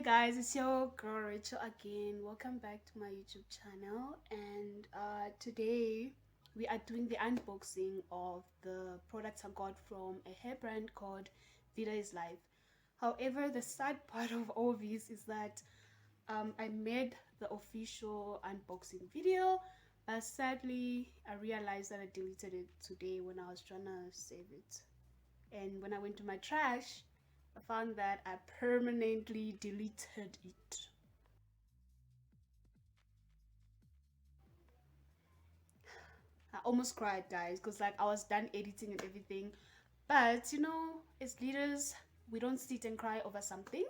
guys, it's your girl Racheal again. Welcome back to my YouTube channel, and today we are doing the unboxing of the products I got from a hair brand called Vida Is Life. However, the sad part of all this is that I made the official unboxing video, but sadly I realized that I deleted it today when I was trying to save it, and when I went to my trash I found that I permanently deleted it. I almost cried, guys, because like I was done editing and everything. But you know, as leaders, we don't sit and cry over something.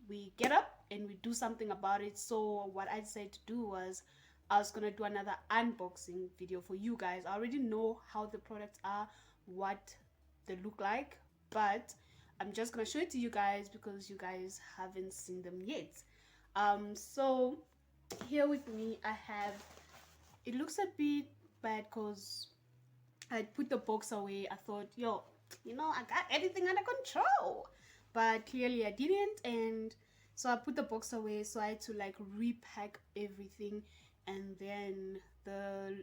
We get up and we do something about it. So what I decided to do was I was gonna do another unboxing video for you guys. I already know how the products are, what they look like, but I'm just gonna show it to you guys because you guys haven't seen them yet. So here with me I have, it looks a bit bad because I put the box away. I thought, yo, you know, I got everything under control, but clearly I didn't, and so I put the box away. So I had to like repack everything, and then the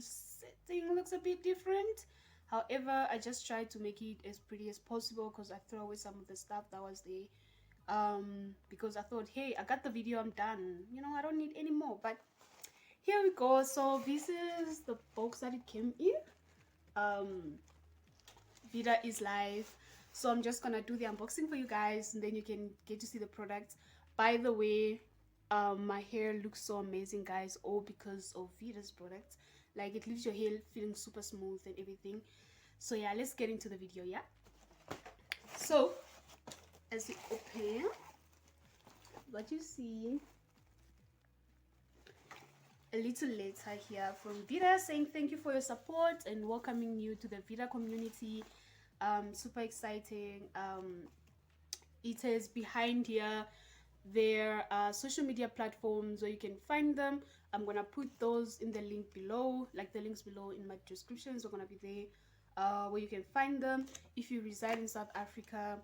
setting looks a bit different. However, I just tried to make it as pretty as possible because I threw away some of the stuff that was there, because I thought, hey, I got the video, I'm done, you know, I don't need any more. But here we go. So this is the box that it came in. Vida Is Life. So I'm just gonna do the unboxing for you guys, and then you can get to see the products. By the way, my hair looks so amazing, guys, all because of Vida's products. Like, it leaves your hair feeling super smooth and everything. So yeah, let's get into the video. Yeah, so as you open, what you see, a little letter here from Vida saying thank you for your support and welcoming you to the Vida community. Super exciting. It is behind here their social media platforms where you can find them. I'm gonna put those in the link below, like the links below in my descriptions are gonna be there, where you can find them. If you reside in South Africa,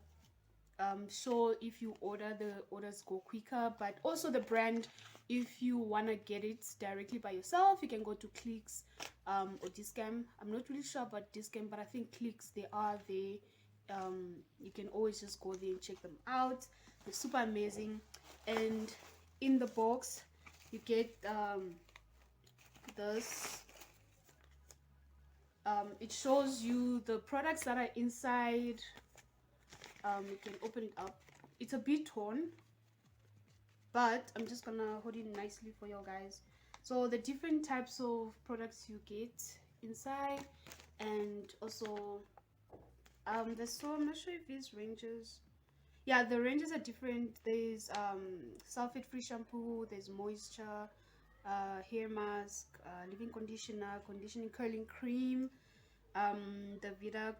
sure, if you order, the orders go quicker. But also the brand, if you want to get it directly by yourself, you can go to Clicks or Discam. I'm not really sure about Discam, but I think Clicks, they are there. You can always just go there and check them out. They're super amazing. And in the box you get this. It shows you the products that are inside. You can open it up. It's a bit torn, but I'm just gonna hold it nicely for you guys. So the different types of products you get inside, and also there's, so I'm not sure if these ranges, yeah, the ranges are different. There's sulfate free shampoo, there's moisture, hair mask, leave-in conditioner, conditioning curling cream, the Vida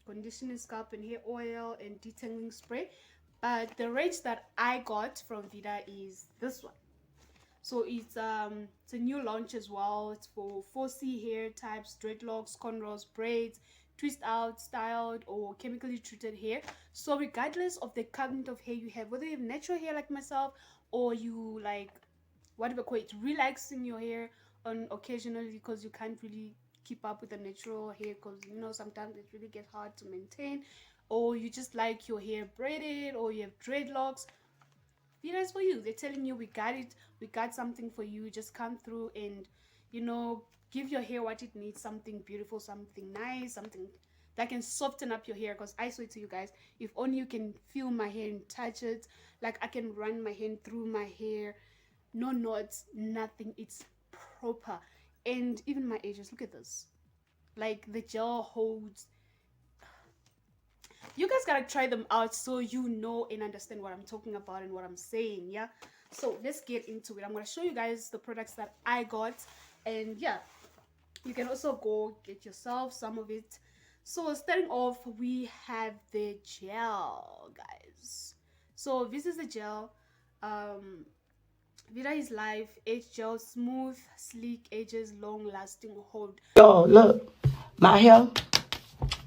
conditioning scalp and hair oil, and detangling spray. But the range that I got from Vida is this one. So it's a new launch as well. It's for 4C hair types, dreadlocks, cornrows, braids, twist out, styled, or chemically treated hair. So regardless of the kind of hair you have, whether you have natural hair like myself, or you like, whatever, call it, relaxing your hair on occasionally because you can't really keep up with the natural hair, because you know sometimes it really gets hard to maintain, or you just like your hair braided, or you have dreadlocks, Vida is for you. They're telling you, we got it, we got something for you. Just come through and, you know, give your hair what it needs, something beautiful, something nice, something that can soften up your hair. Because I swear to you guys, if only you can feel my hair and touch it, like I can run my hand through my hair, no knots, nothing, it's proper. And even my edges, look at this, like the gel holds. You guys gotta try them out so you know and understand what I'm talking about and what I'm saying. Yeah, so let's get into it. I'm gonna show you guys the products that I got, and yeah, you can also go get yourself some of it. So starting off, we have the gel, guys. So this is the gel. Vida Is Life Age Gel, smooth, sleek edges, long lasting hold. Y'all, look, my hair,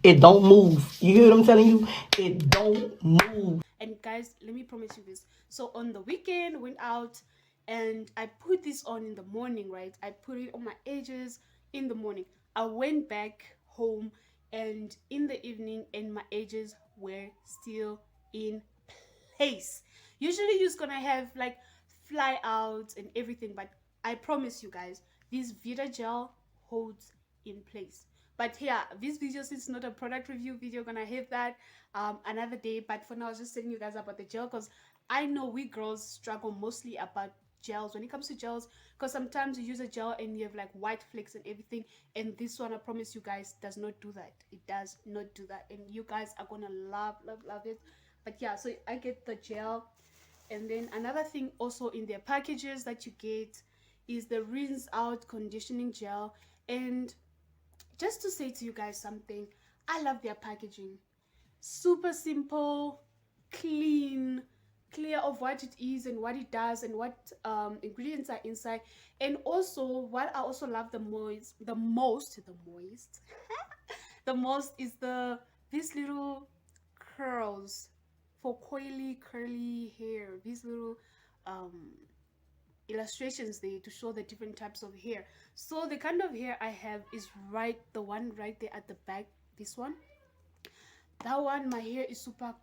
it don't move. You hear what I'm telling you? It don't move. And guys, let me promise you this. So on the weekend, went out and I put this on in the morning, right? I put it on my edges in the morning. I went back home and in the evening, and my edges were still in place. Usually you're just gonna have like fly out and everything, but I promise you guys, this Vida gel holds in place. But yeah, this video, since it's not a product review video, gonna have that another day. But for now, I was just telling you guys about the gel because I know we girls struggle mostly about gels when it comes to gels, because sometimes you use a gel and you have like white flakes and everything, and this one, I promise you guys, does not do that. It does not do that, and you guys are gonna love it. But yeah, so I get the gel. And then another thing also in their packages that you get is the rinse out conditioning gel. And just to say to you guys something, I love their packaging. Super simple, clean, clear of what it is and what it does and what ingredients are inside. And also what I also love the most the most is these little curls for coily curly hair. These little illustrations there to show the different types of hair. So the kind of hair I have is the one right there at the back. This one, that one, my hair is super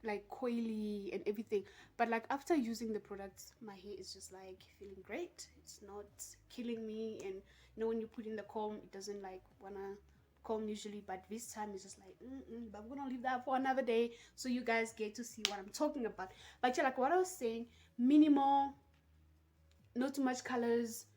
like coily and everything, but like after using the products, my hair is just like feeling great. It's not killing me, and you know, when you put in the comb, it doesn't like wanna comb usually, but this time it's just like but we're gonna leave that for another day so you guys get to see what I'm talking about. But yeah, like what I was saying, minimal, not too much colors,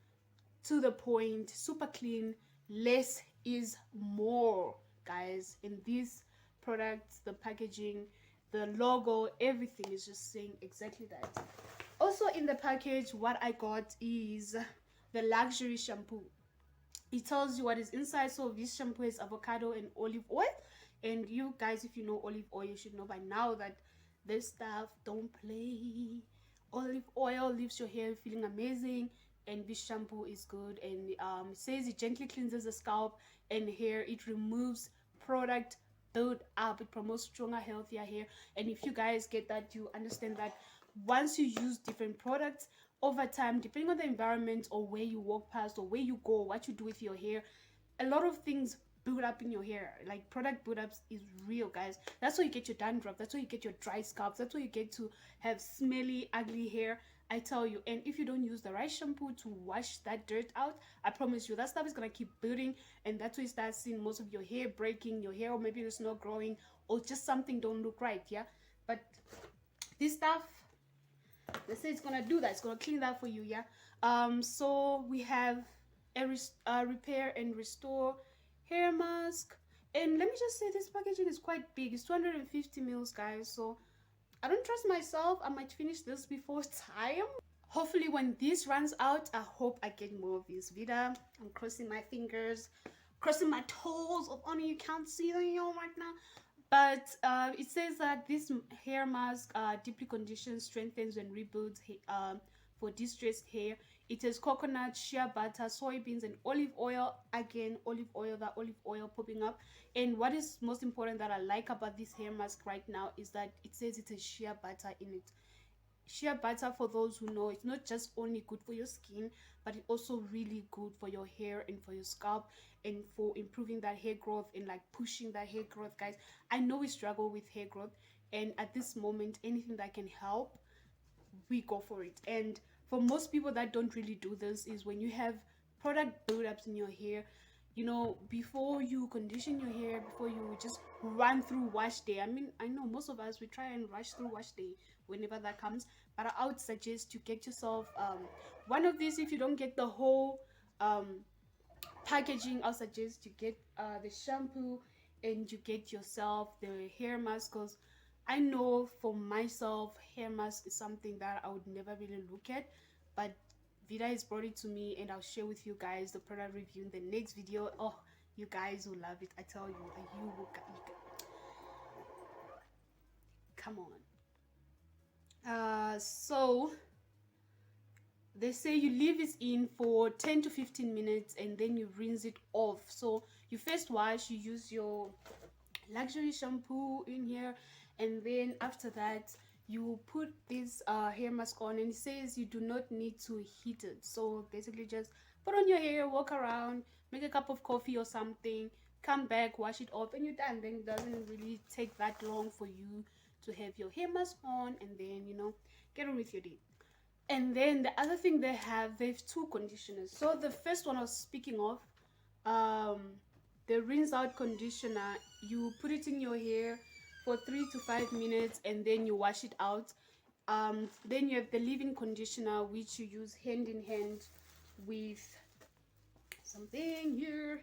to the point, super clean. Less is more, guys. In these products, the packaging, the logo, everything is just saying exactly that. Also in the package, what I got is the luxury shampoo. It tells you what is inside. So this shampoo is avocado and olive oil, and you guys, if you know olive oil, you should know by now that this stuff don't play. Olive oil leaves your hair feeling amazing, and this shampoo is good. And it says it gently cleanses the scalp and hair. It removes product build up. It promotes stronger, healthier hair. And if you guys get that, you understand that once you use different products over time, depending on the environment or where you walk past or where you go, what you do with your hair, a lot of things build up in your hair. Like product build-ups is real, guys. That's why you get your dandruff, that's why you get your dry scalp, that's why you get to have smelly, ugly hair, I tell you. And if you don't use the right shampoo to wash that dirt out, I promise you that stuff is gonna keep building, and that's why you start seeing most of your hair breaking, your hair, or maybe it's not growing, or just something don't look right. Yeah, but this stuff, they say it's gonna do that, it's gonna clean that for you. Yeah. So we have a repair and restore hair mask, and let me just say this packaging is quite big. It's 250 mils, guys, so I don't trust myself. I might finish this before time. Hopefully when this runs out, I hope I get more of this Vida. I'm crossing my fingers, crossing my toes. Of only you can't see them right now. But it says that this hair mask deeply conditions, strengthens, and rebuilds for distressed hair. It has coconut, shea butter, soybeans, and olive oil. Again, olive oil, that olive oil popping up. And what is most important that I like about this hair mask right now is that it says it has shea butter in it. Shea butter, for those who know, it's not just only good for your skin, but it's also really good for your hair and for your scalp, and for improving that hair growth and like pushing that hair growth. Guys, I know we struggle with hair growth, and at this moment, anything that can help, we go for it. And for most people that don't really do this, is when you have product buildups in your hair, you know, before you condition your hair, before you just run through wash day. I mean, I know most of us, we try and rush through wash day whenever that comes, but I would suggest you get yourself one of these. If you don't get the whole packaging, I'll suggest you get the shampoo, and you get yourself the hair mask, because I know for myself, hair mask is something that I would never really look at, but Vida has brought it to me, and I'll share with you guys the product review in the next video. Oh, you guys will love it, I tell you. You will, come on. So they say you leave it in for 10 to 15 minutes and then you rinse it off. So you first wash, you use your luxury shampoo in here, And then after that, you put this hair mask on, and it says you do not need to heat it. So basically just put on your hair, walk around, make a cup of coffee or something, come back, wash it off, and you're done. Then it doesn't really take that long for you to have your hair mask on, and then, you know, get on with your day. And then the other thing they have two conditioners. So the first one I was speaking of, um the rinse out conditioner, you put it in your hair for 3 to 5 minutes and then you wash it out. Then you have the leave-in conditioner, which you use hand in hand with something here,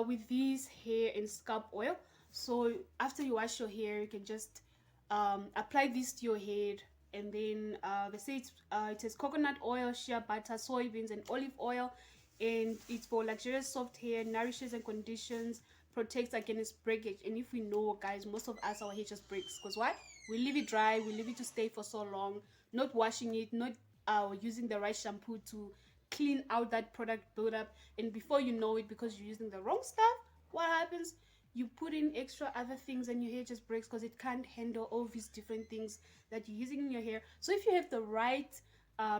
with this hair and scalp oil. So after you wash your hair, you can just apply this to your head, and then they say it has coconut oil, shea butter, soybeans, and olive oil, and it's for luxurious soft hair, nourishes and conditions, protects against breakage. And if we know, guys, most of us, our hair just breaks because why? We leave it dry, we leave it to stay for so long, not washing it, not using the right shampoo to clean out that product buildup, and before you know it, because you're using the wrong stuff, what happens? You put in extra other things and your hair just breaks because it can't handle all these different things that you're using in your hair. So if you have the right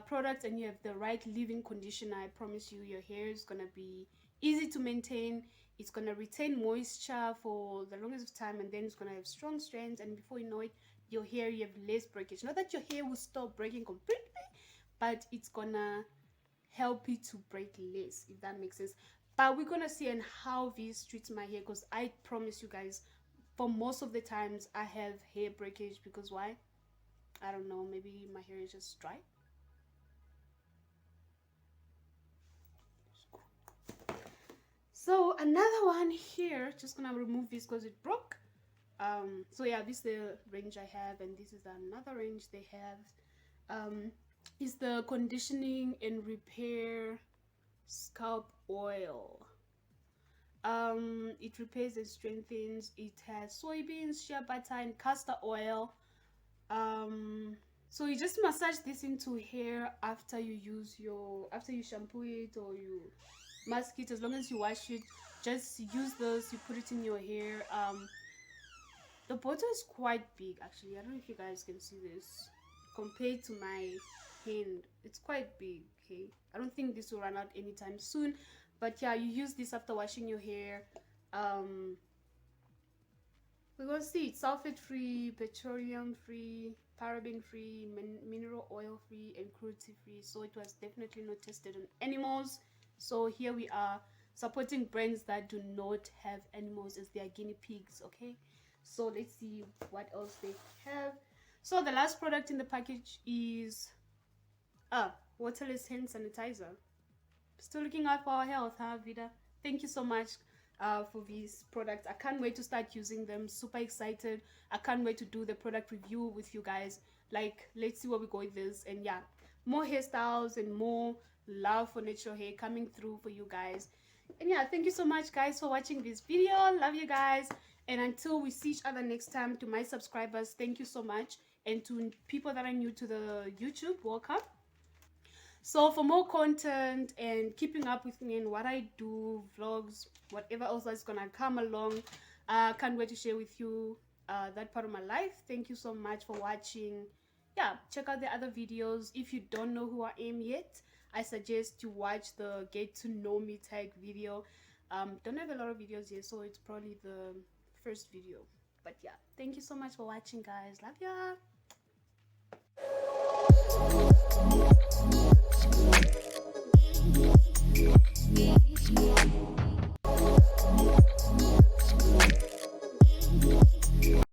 product and you have the right leave-in conditioner, I promise you your hair is gonna be easy to maintain. It's gonna retain moisture for the longest of time, and then it's gonna have strong strands, and before you know it, your hair, you have less breakage. Not that your hair will stop breaking completely, but it's gonna help it to break less, if that makes sense. But we're gonna see on how this treats my hair, because I promise you guys, for most of the times I have hair breakage. Because why? I don't know, maybe my hair is just dry. So another one here, just gonna remove this because it broke. So yeah, this is the range I have, and this is another range they have. Is the conditioning and repair scalp oil. It repairs and strengthens. It has soybeans, shea butter, and castor oil. So you just massage this into hair after you shampoo it or you mask it. As long as you wash it, just use those, you put it in your hair. The bottle is quite big, actually. I don't know if you guys can see this compared to my hand. It's quite big. Okay, I don't think this will run out anytime soon, but yeah, you use this after washing your hair. We're gonna see it's sulfate free, petroleum free, paraben free, mineral oil free, and cruelty free. So it was definitely not tested on animals. So here we are supporting brands that do not have animals as their guinea pigs. Okay, so let's see what else they have. So the last product in the package is waterless hand sanitizer. Still looking out for our health, huh, Vida? Thank you so much for these products. I can't wait to start using them. Super excited. I can't wait to do the product review with you guys. Like, let's see where we go with this. And yeah, more hairstyles and more love for natural hair coming through for you guys. And yeah, thank you so much, guys, for watching this video. Love you guys. And until we see each other next time, to my subscribers, thank you so much. And to people that are new to the YouTube, welcome. So for more content and keeping up with me and what I do, vlogs, whatever else that's gonna come along, can't wait to share with you that part of my life. Thank you so much for watching. Yeah, check out the other videos. If you don't know who I am yet, I suggest you watch the get to know me tag video. Don't have a lot of videos here, so it's probably the first video. But yeah, thank you so much for watching, guys. Love ya.